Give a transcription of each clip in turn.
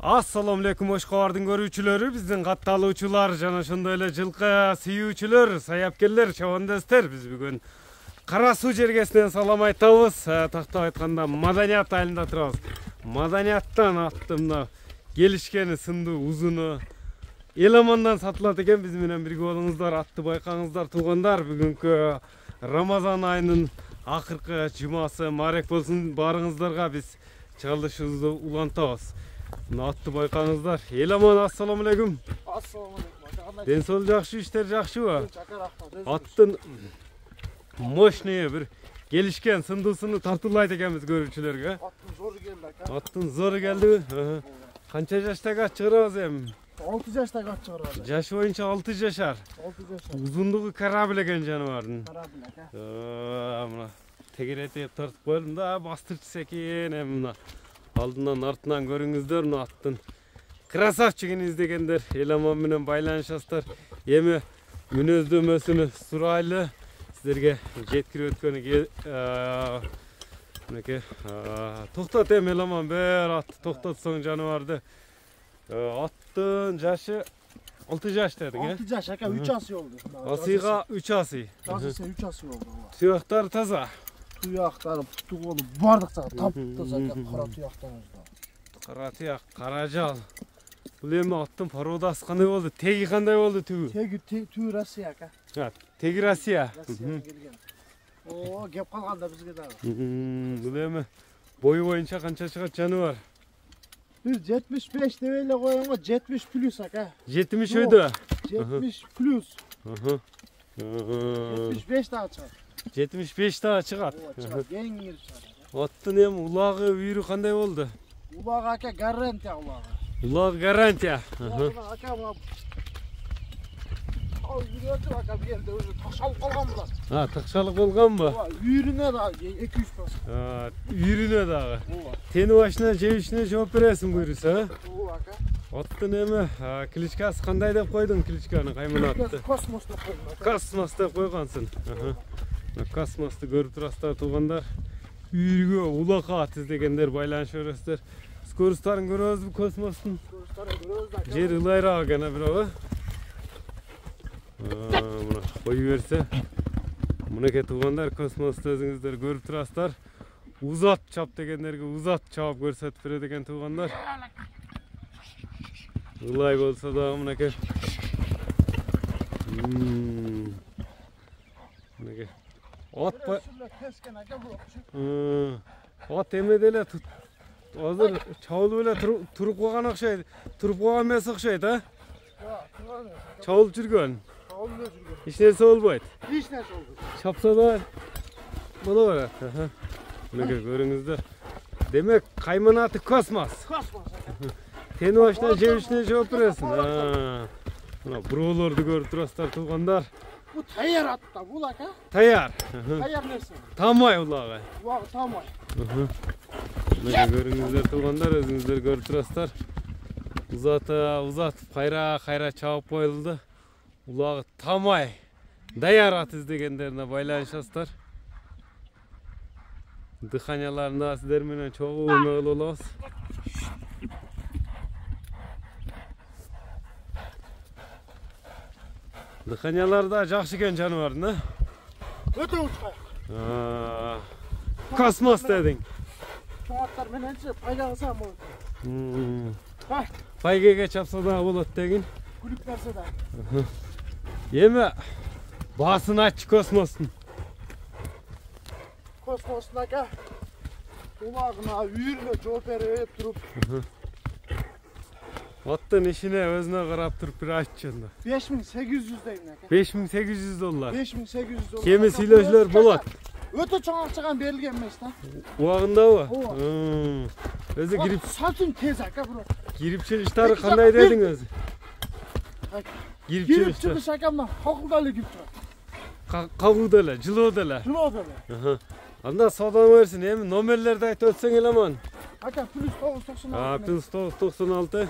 Assalamu alaikum Oşqabardын көрүүчүлөрү, биздин катталуучулар жана ошондой эле жылкы сүйүүчүлөр, саяккерлер, чабандастар. Биз бүгүн Кара суу жергесинен салам айтабыз. Тактап айтканда Маданият айылында турабыз. Маданияттан атты мына келишкени сындуу узуну Эламандан сатылат экен. Биз менен бирге болуңуздар, атты байкаңыздар туугандар. Бүгүнкү Рамазан айынын акыркы жумасы марек болсун барыңыздарга. Биз чыгарылышыбызды улантабыз. Атты байкаңыздар. Эламан, ассаламу алейкум. Ассаламу алейкум. Ден сол жакшы, иштер жакшыбы? Аттын мощный бир келишкен сындуусуну тартуулайт экенбиз көрүүчүлөргө. Аттын зору келди ака. Аттын зору келдиби? Канча жаштагы ат чыгарабыз эми? 6 жаштагы ат чыгарабыз. Жашы боюнча 6 жашар. 6 жашар. Узундугу корабль экен жаныбардын. Корабль ака. Мына тегеретип тартып коелдум да, бастырчысы экен эми мына. Алдынан артынан көрүңүздөр, мына аттын красавчигин издегендер Эламан менен байланышасыздар. Эми мүнөздөмөсүнү сурайлы сиздерге жеткирип өткөнү мынакей токтот эми Эламан, бер атты токтотсоң жаныбарды. Аттын жашы 6 жаш дедиң, 6 жаш ака, 3 асы болду. Асыйга 3 асы. Асыйга 3 асы болду. Туяктары таза. Туяктары путу болуп, бардык жагы таптаза экен, кара туяктан. Кара туяк, кара жал. Бул эми аттын породасы кандай болду? Теги кандай болду түбү? Теги түбү Россия ака. Теги Россия. Россиядан келген. О, кеп калганда бизге дагы. Бул эми бою боюнча канча чыгат жаныбар? Биз 75 деп эле коёмго, 70 плюс ака. 70 өйдө. 70 плюс. 75 дагы чыгат. 75 дагы чыгат. Эң ири чыгат. Аттын эми улагы, үйрү кандай болду? Улагы ака гарантия улагы. Улаг гарантия. Ака мына үйрөтүп ака бу жерде уже такшалып калган булар. Такшалык болгонбу? Үйрүнө дагы 200%. Үйрүнө дагы. Тени башына жебишине жооп бересиң буйруса, Ооба ака. Аттын эми кличкасы кандай деп койдуң кличканы, кайман атты? Космос деп койдум ака. Космос деп койгансың. Космосту көрүп турасыздар туугандар. Үйрүгө улак ат издегендер байланышып бересиздер. Скоростарын көрөбүзбү космостун? Скоросттарын көрөбүз да. Жер ылайраак экен бирок. Мына кою берсе. Мынакей туугандар, космосту өзүңүздөр көрүп турасыздар. Узат чап дегендерге узат чаап көрсөтүп берет экен туугандар. Ылай болсо да мынакей. Мынакей. Ат эме деле азыр чабылып эле туруп калган окшойт. Туруп калган эмес окшойт, а? Чабылып жүргөн. Эч нерсе болбойт. Эч нерсе болбойт. Чапса да боло берет. Мынакей көрүңүздөр. Демек кайман аты Космос. Космос. Тени башына жебишине жооп бересиң. Мына буроолорду көрүп турасыздар туугандар. Бу таяр атта бул ака. Таяр. Таяр нерсе. Тамай улагы. Улагы тамай. Мына көрүңүздөр туугандар, өзүңүздөр көрүп турасыздар. Узатып кайра чабып коюлду. Улагы тамай. Даяр ат издегендерине байланышасыздар. Дыханияларында сиздер менен чогуу кылып болобуз. Дыханиялары да жакшы экен жаныбардын, а? Өтө учкай. Космос дедиң. Чоңаттар мененчи пайда кылса болот. Байгеге чапса да болот дегин. Күлүп берсе да. Эми баасын айтчы Космостун. Космостун ака. Улагына үйрүнө жооп берип туруп. Аттын ишине өзүнө карап туруп бир айтчы анда. 5800 дейм ака. 5800 доллар. 5800 доллар. Кеми сүйлөшүлөр болот. Өтө чоң акчага берилген эмес да. Убагындабы? Өзү кирип сатын тез ака бирок. Кирип чыгыштары кандай дедиң өзү? Кирип чыгыш ака мына кокулда эле кирип турат. Кагууда эле, жылоодо эле. Жылоодо эле. Анда сауданы берсин. Эми номерлерди айтып өтсөң Эламан. Ака +996. +996.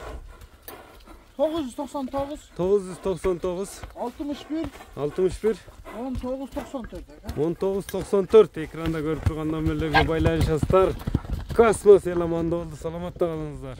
999 999 61 61 1994 1994 экранда көрүп турган номерлерге байланышасыздар. Космос Эламанда болду. Саламатта калыңыздар.